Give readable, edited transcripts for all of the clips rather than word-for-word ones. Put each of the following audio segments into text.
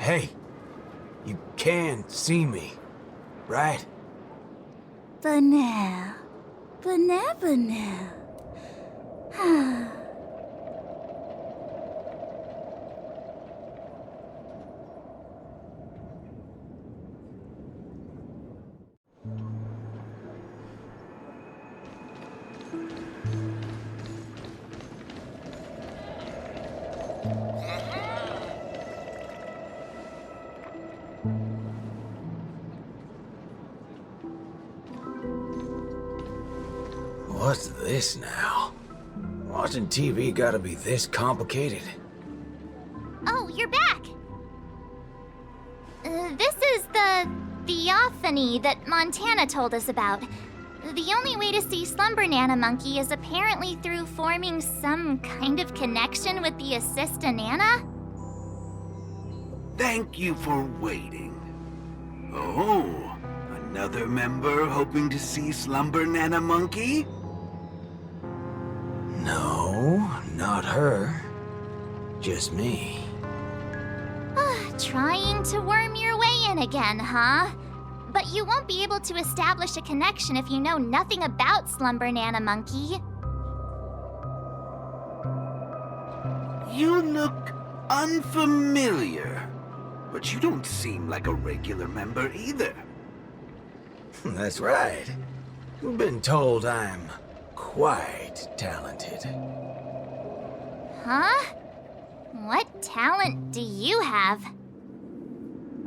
Hey, you can see me, right? For now. For never now. What's this now? Watching TV gotta be this complicated? Oh, you're back! This is the theophany that Montana told us about. The only way to see Slumber Nana Monkey is apparently through forming some kind of connection with the Assista Nana? Thank you for waiting. Oh, another member hoping to see Slumber Nana Monkey? No, not her. Just me. Trying to worm your way in again, huh? But you won't be able to establish a connection if you know nothing about Slumber Nana Monkey. You look unfamiliar, but you don't seem like a regular member either. That's right. Been told I'm quite talented. Huh? What talent do you have?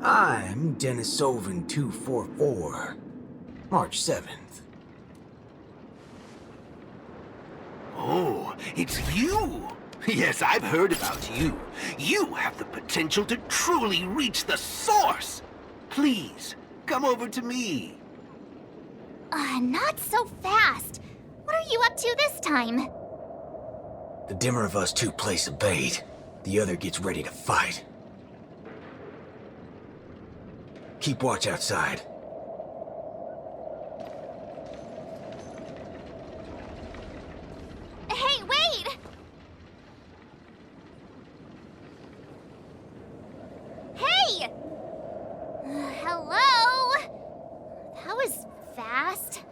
I'm Denisovan 244, March 7th. Oh, it's you! Yes, I've heard about you. You have the potential to truly reach the source! Please, come over to me. Not so fast. What are you up to this time? The dimmer of us two plays a bait. The other gets ready to fight. Keep watch outside. Hey, wait! Hey! Hello? That was fast.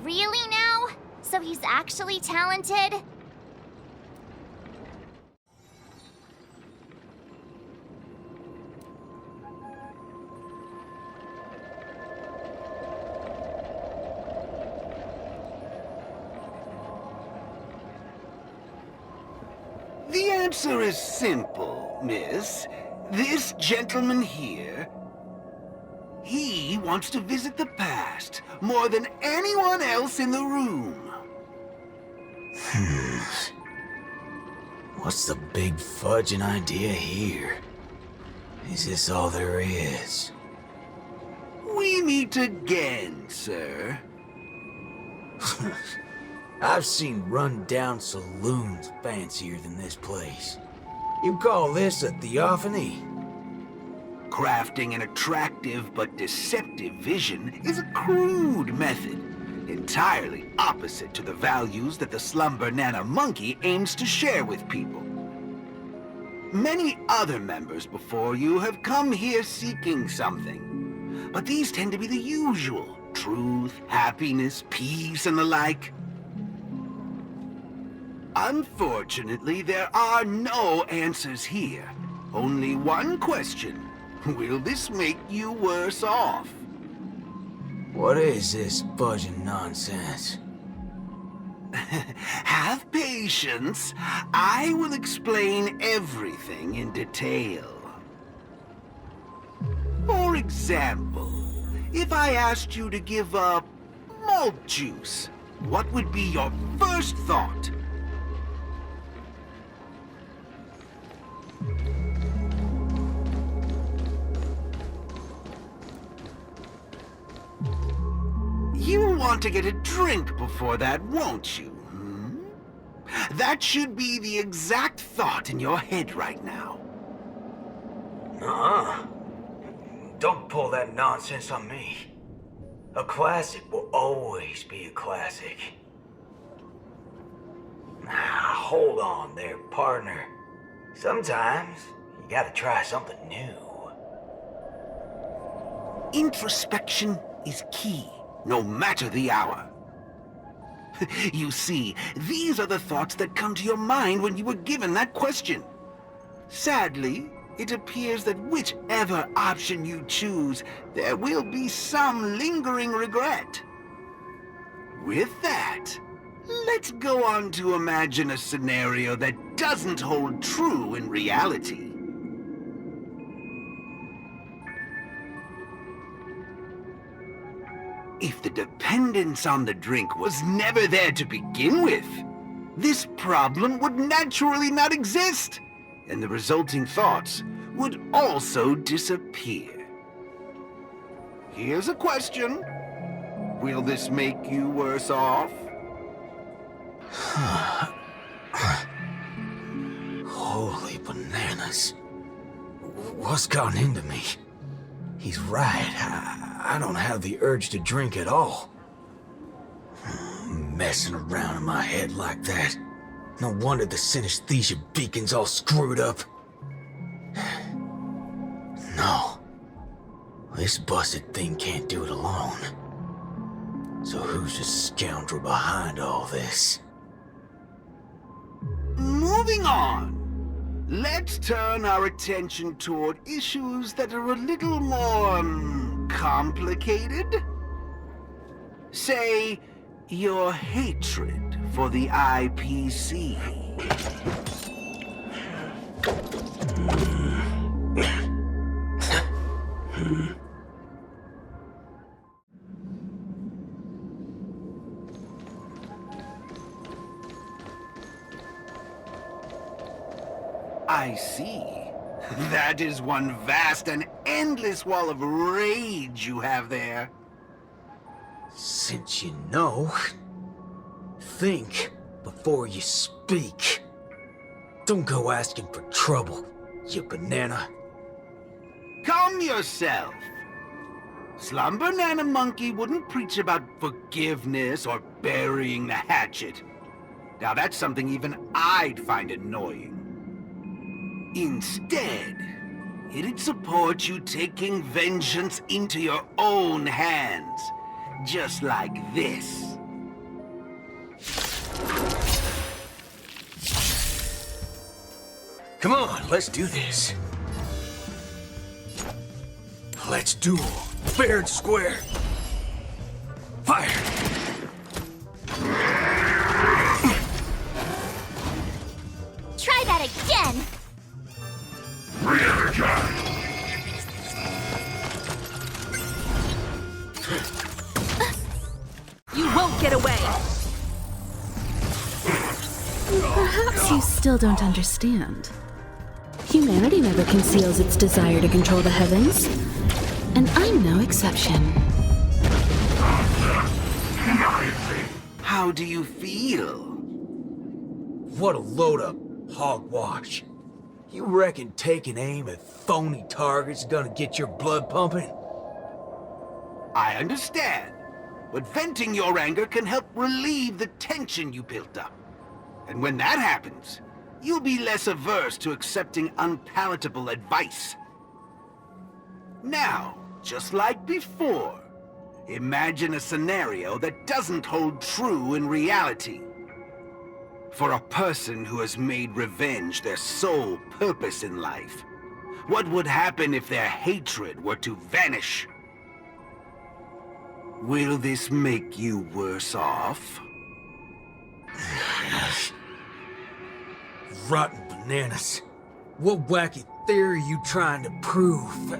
Really now? So he's actually talented? The answer is simple, miss. This gentleman here, he wants to visit the past more than anyone else in the room. What's the big fudging idea here? Is this all there is? We meet again, sir. I've seen run-down saloons fancier than this place. You call this a theophany? Crafting an attractive but deceptive vision is a crude method, entirely opposite to the values that the Slumber Nana Monkey aims to share with people. Many other members before you have come here seeking something, but these tend to be the usual: truth, happiness, peace, and the like. Unfortunately, there are no answers here. Only one question. Will this make you worse off? What is this fudging nonsense? Have patience. I will explain everything in detail. For example, if I asked you to give up malt juice, what would be your first thought? You'll want to get a drink before that, won't you? That should be the exact thought in your head right now. Nuh-uh. Don't pull that nonsense on me. A classic will always be a classic. Now, hold on there, partner. Sometimes you gotta try something new. Introspection is key, no matter the hour. You see, these are the thoughts that come to your mind when you were given that question. Sadly, it appears that whichever option you choose, there will be some lingering regret. With that, let's go on to imagine a scenario that doesn't hold true in reality. If the dependence on the drink was never there to begin with, this problem would naturally not exist, and the resulting thoughts would also disappear. Here's a question. Will this make you worse off? Holy bananas. What's gotten into me? He's right. I don't have the urge to drink at all. Messing around in my head like that. No wonder the synesthesia beacon's all screwed up. No. This busted thing can't do it alone. So who's the scoundrel behind all this? Moving on. Let's turn our attention toward issues that are a little more complicated. Say, your hatred for the IPC. I see. That is one vast and endless wall of rage you have there. Since you know, think before you speak. Don't go asking for trouble, you banana. Calm yourself. Slumber Nana Monkey wouldn't preach about forgiveness or burying the hatchet. Now that's something even I'd find annoying. Instead, it'd support you taking vengeance into your own hands. Just like this. Come on, let's do this. Let's duel. Fair and square. Fire! Try that again! You won't get away! Perhaps you still don't understand. Humanity never conceals its desire to control the heavens, and I'm no exception. How do you feel? What a load of hogwash. You reckon taking aim at phony targets is gonna get your blood pumping? I understand, but venting your anger can help relieve the tension you built up. And when that happens, you'll be less averse to accepting unpalatable advice. Now, just like before, imagine a scenario that doesn't hold true in reality. For a person who has made revenge their sole purpose in life, what would happen if their hatred were to vanish? Will this make you worse off? Rotten bananas. What wacky theory you trying to prove?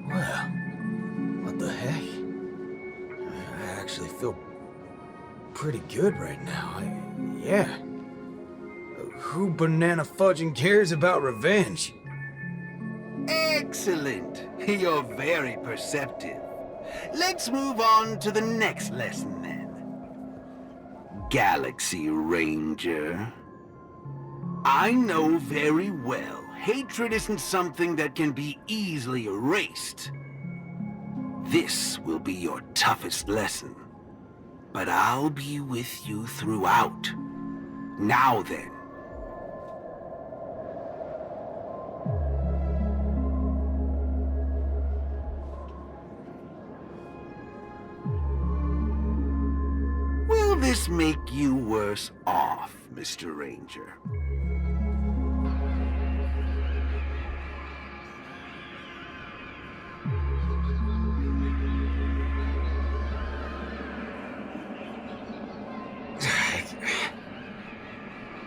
Well, what the heck? I actually feel pretty good right now. Yeah. Who banana fudging cares about revenge? Excellent. You're very perceptive. Let's move on to the next lesson then. Galaxy Ranger. I know very well hatred isn't something that can be easily erased. This will be your toughest lesson. but I'll be with you throughout. Now then. Will this make you worse off, Mr. Ranger?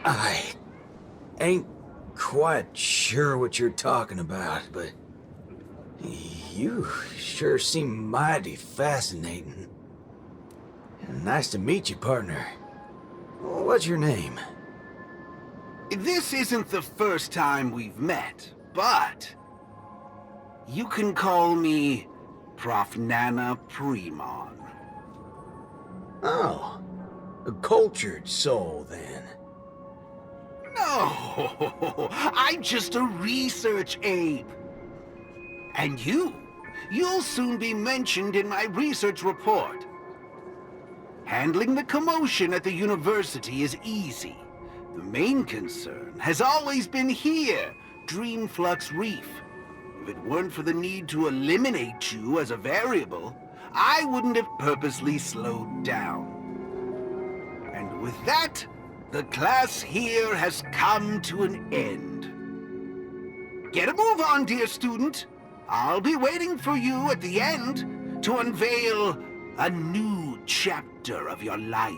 I ain't quite sure what you're talking about, but you sure seem mighty fascinating. Nice to meet you, partner. What's your name? This isn't the first time we've met, but you can call me Prof. Nana Premon. Oh, a cultured soul, then. No, I'm just a research ape. And you'll soon be mentioned in my research report. Handling the commotion at the university is easy. The main concern has always been here, Dreamflux Reef. If it weren't for the need to eliminate you as a variable, I wouldn't have purposely slowed down. And with that, the class here has come to an end. Get a move on, dear student. I'll be waiting for you at the end to unveil a new chapter of your life.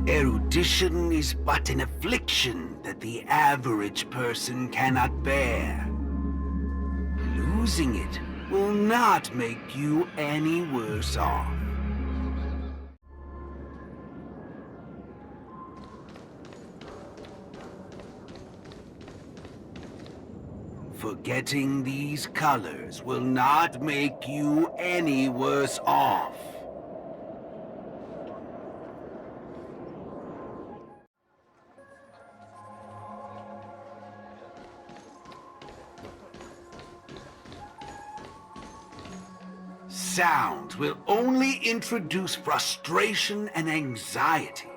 Erudition is but an affliction that the average person cannot bear. Losing it will not make you any worse off. Forgetting these colors will not make you any worse off. Sounds will only introduce frustration and anxiety.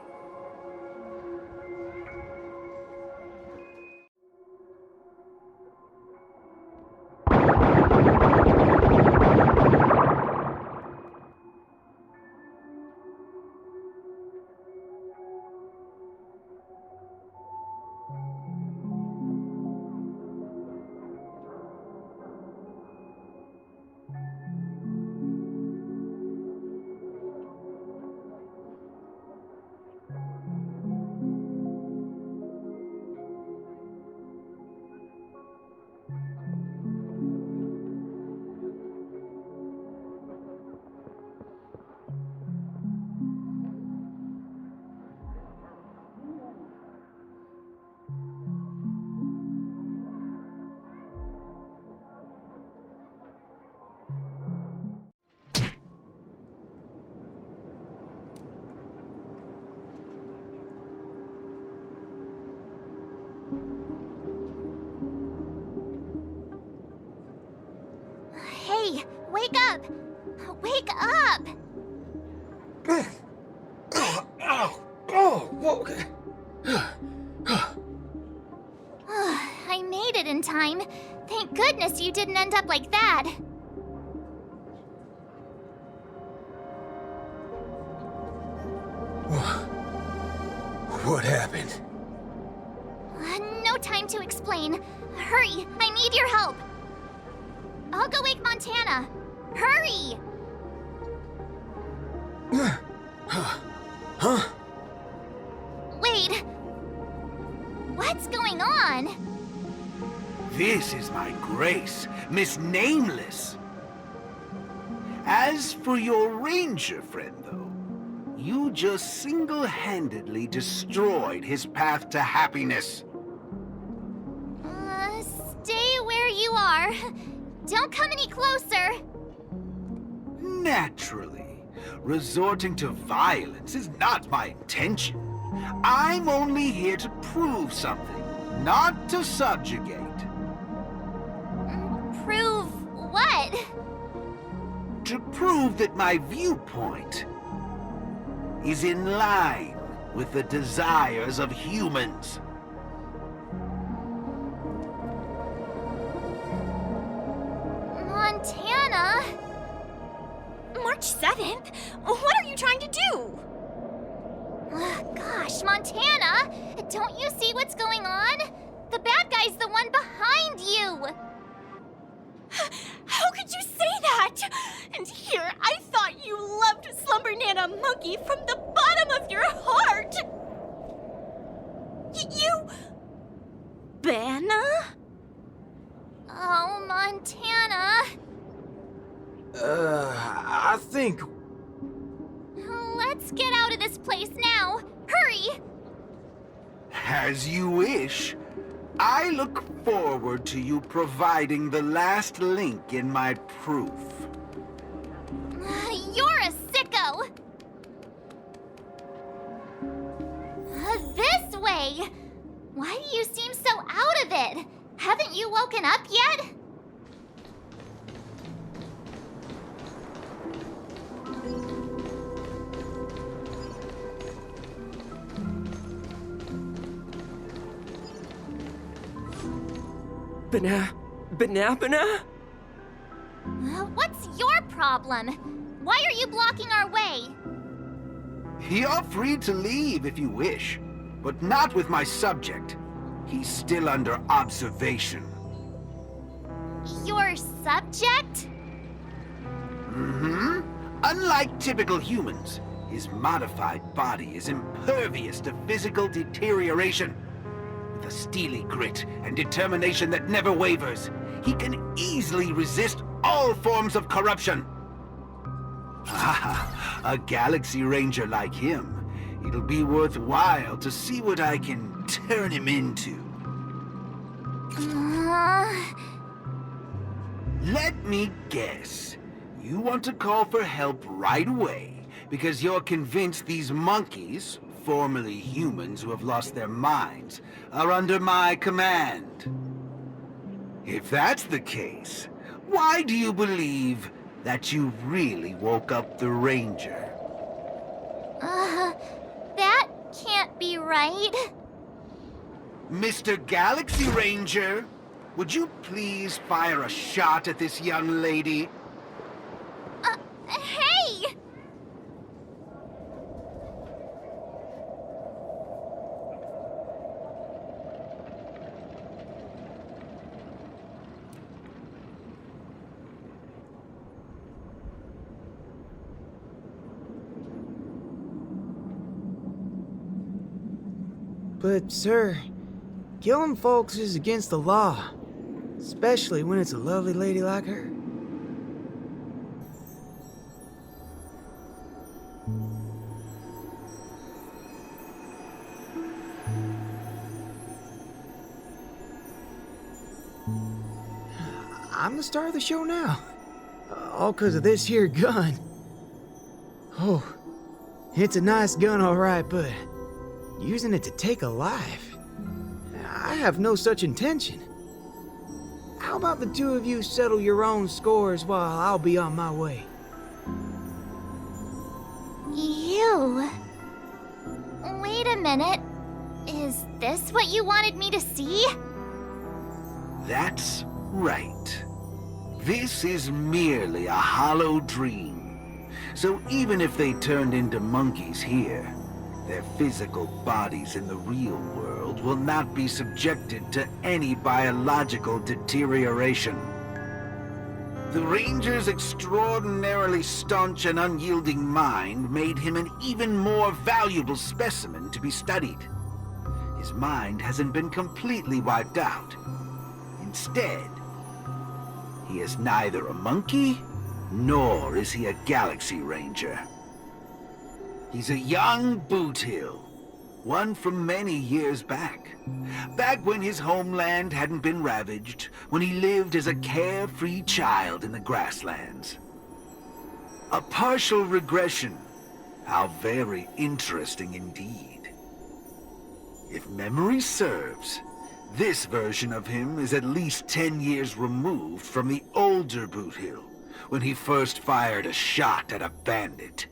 Hey, wake up! Wake up! I made it in time. Thank goodness you didn't end up like that. What happened? No time to explain. Hurry, I need your help. I'll go wake Montana. Hurry! Huh? Wait. What's going on? This is my grace, Miss Nameless. As for your ranger friend, though, you just single-handedly destroyed his path to happiness. Stay where you are. Don't come any closer. Naturally. Resorting to violence is not my intention. I'm only here to prove something. not to subjugate. Prove what? To prove that my viewpoint is in line with the desires of humans. Montana? March 7th? What are you trying to do? Gosh, Montana! Don't you see what's going on? The bad guy's the one behind you! How could you say that? And here, I thought you loved Slumber Nana Monkey from the bottom of your heart! You... Banna? Oh, Montana. I think... Let's get out of this place now. Hurry! As you wish. I look forward to you providing the last link in my proof. You're a sicko! This way! Why do you seem so out of it? Haven't you woken up yet? Banana? What's your problem? Why are you blocking our way? You're free to leave if you wish, but not with my subject. He's still under observation. Your subject? Mm-hmm. Unlike typical humans, his modified body is impervious to physical deterioration. With a steely grit and determination that never wavers, he can easily resist all forms of corruption. Ah, a Galaxy Ranger like him. It'll be worthwhile to see what I can turn him into. Let me guess. You want to call for help right away because you're convinced these monkeys, formerly humans who have lost their minds, are under my command. If that's the case, why do you believe that you really woke up the Ranger? That can't be right. Mr. Galaxy Ranger, would you please fire a shot at this young lady? Hey! But, sir, killing folks is against the law, especially when it's a lovely lady like her. I'm the star of the show now. All 'cause of this here gun. Oh, it's a nice gun, all right, but using it to take a life? I have no such intention. How about the two of you settle your own scores while I'll be on my way? You? Wait a minute. Is this what you wanted me to see? That's right. This is merely a hollow dream. So even if they turned into monkeys here, their physical bodies in the real world will not be subjected to any biological deterioration. The Ranger's extraordinarily staunch and unyielding mind made him an even more valuable specimen to be studied. His mind hasn't been completely wiped out. Instead, he is neither a monkey, nor is he a Galaxy Ranger. He's a young Bootil, one from many years back. Back when his homeland hadn't been ravaged, when he lived as a carefree child in the grasslands. A partial regression. How very interesting indeed. If memory serves, This version of him is at least 10 years removed from the older Boothill, when he first fired a shot at a bandit.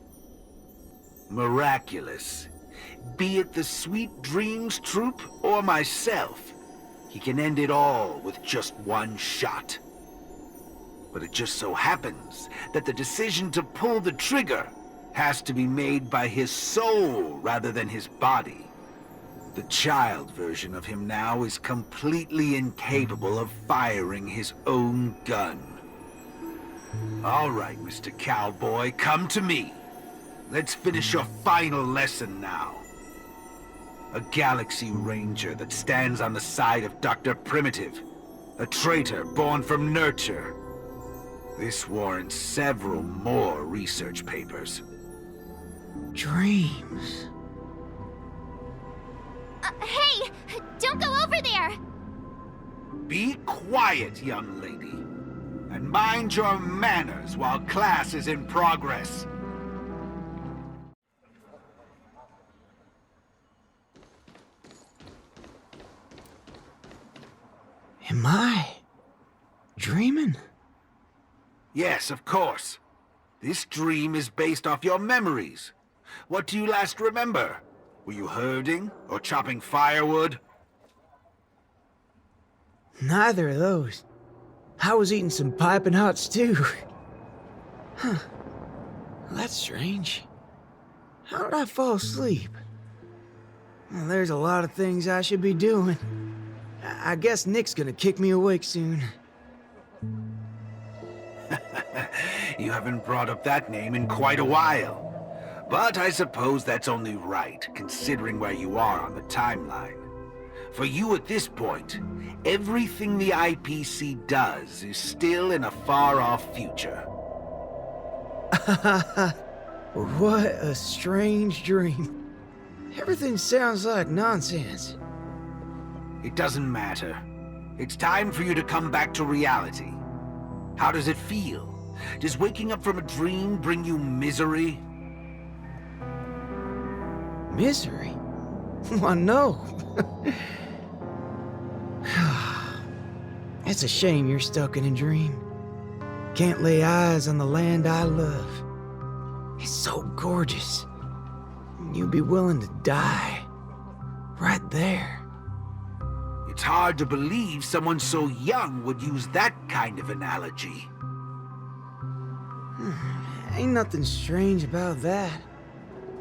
Miraculous. Be it the Sweet Dreams Troop or myself, he can end it all with just one shot. But it just so happens that the decision to pull the trigger has to be made by his soul rather than his body. The child version of him now is completely incapable of firing his own gun. All right, Mr. Cowboy, come to me. Let's finish your final lesson now. A Galaxy Ranger that stands on the side of Dr. Primitive. A traitor born from nurture. This warrants several more research papers. Dreams. Hey! Don't go over there! Be quiet, young lady. And mind your manners while class is in progress. Am I dreaming? Yes, of course. This dream is based off your memories. What do you last remember? Were you herding or chopping firewood? Neither of those. I was eating some piping hot stew. Huh. That's strange. How did I fall asleep? Well, there's a lot of things I should be doing. I guess Nick's gonna kick me awake soon. You haven't brought up that name in quite a while. But I suppose that's only right, considering where you are on the timeline. For you at this point, everything the IPC does is still in a far-off future. What a strange dream. Everything sounds like nonsense. It doesn't matter. It's time for you to come back to reality. How does it feel? Does waking up from a dream bring you misery? Misery? Why, no. It's a shame you're stuck in a dream. Can't lay eyes on the land I love. It's so gorgeous. You'd be willing to die. Right there. It's hard to believe someone so young would use that kind of analogy. Ain't nothing strange about that.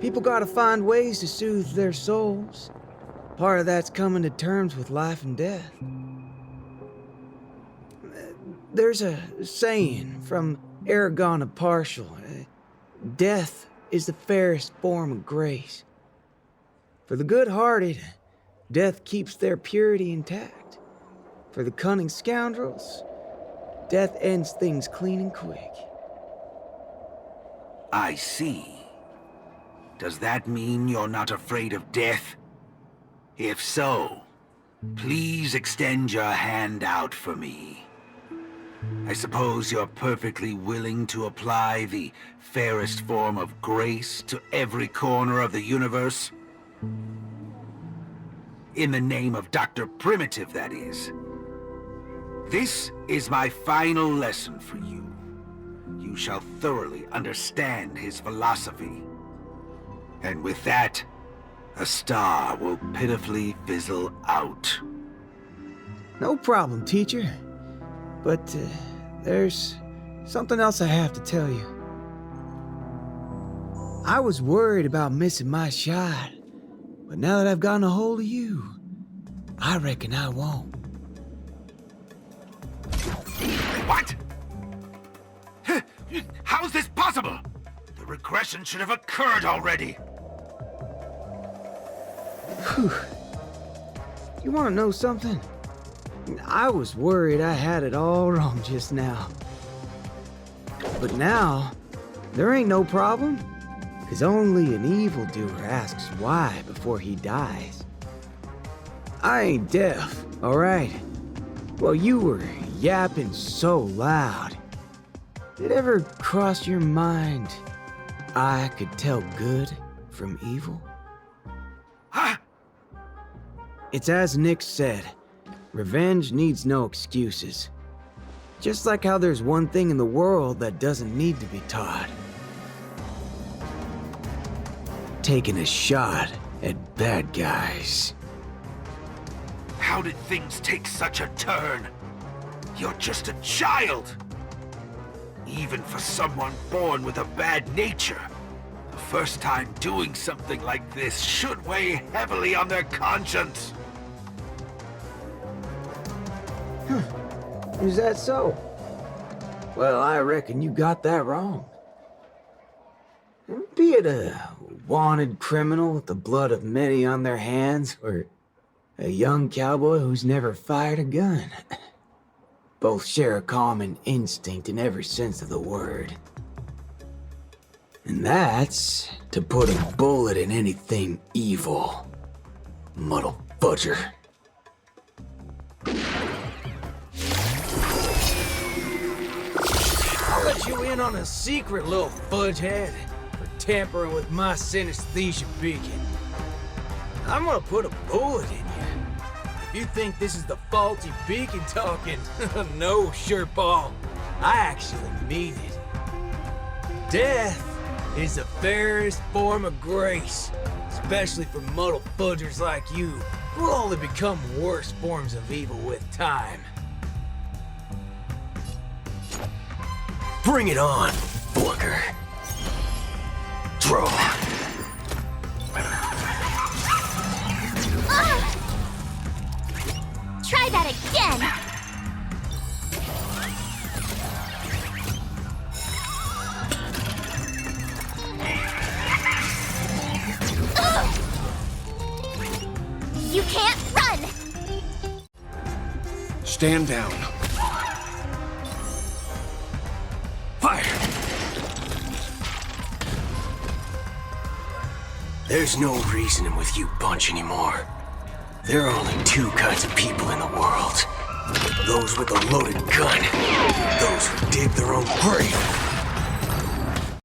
People gotta find ways to soothe their souls. Part of that's coming to terms with life and death. There's a saying from Aragon of Partial. Death is the fairest form of grace. For the good-hearted, death keeps their purity intact. For the cunning scoundrels, death ends things clean and quick. I see. Does that mean you're not afraid of death? If so, please extend your hand out for me. I suppose you're perfectly willing to apply the fairest form of grace to every corner of the universe? In the name of Dr. Primitive, that is. This is my final lesson for you. You shall thoroughly understand his philosophy. And with that, a star will pitifully fizzle out. No problem, teacher. But there's something else I have to tell you. I was worried about missing my shot, but now that I've gotten a hold of you, I reckon I won't. What? How's this possible? The regression should have occurred already. Whew. You want to know something? I was worried I had it all wrong just now. But now, there ain't no problem. Because only an evildoer asks why before he dies. I ain't deaf, alright? Well, you were yapping so loud. Did it ever cross your mind I could tell good from evil? Huh? It's as Nick said. Revenge needs no excuses. Just like how there's one thing in the world that doesn't need to be taught. Taking a shot at bad guys. How did things take such a turn? You're just a child! Even for someone born with a bad nature, the first time doing something like this should weigh heavily on their conscience. Is that so? Well, I reckon you got that wrong. Be it a wanted criminal with the blood of many on their hands, or a young cowboy who's never fired a gun. Both share a common instinct in every sense of the word. And that's to put a bullet in anything evil. Muddle budger. I'll let you in on a secret, little fudgehead, for tampering with my synesthesia beacon. I'm gonna put a bullet in you. If you think this is the faulty beacon talking, no, Shirtball. I actually mean it. Death is the fairest form of grace, especially for muddle fudgers like you, who will only become worse forms of evil with time. Bring it on, Borker. Draw. Try that again! You can't run! Stand down. Fire! There's no reasoning with you bunch anymore. There are only two kinds of people in the world. Those with a loaded gun. Those who dig their own grave.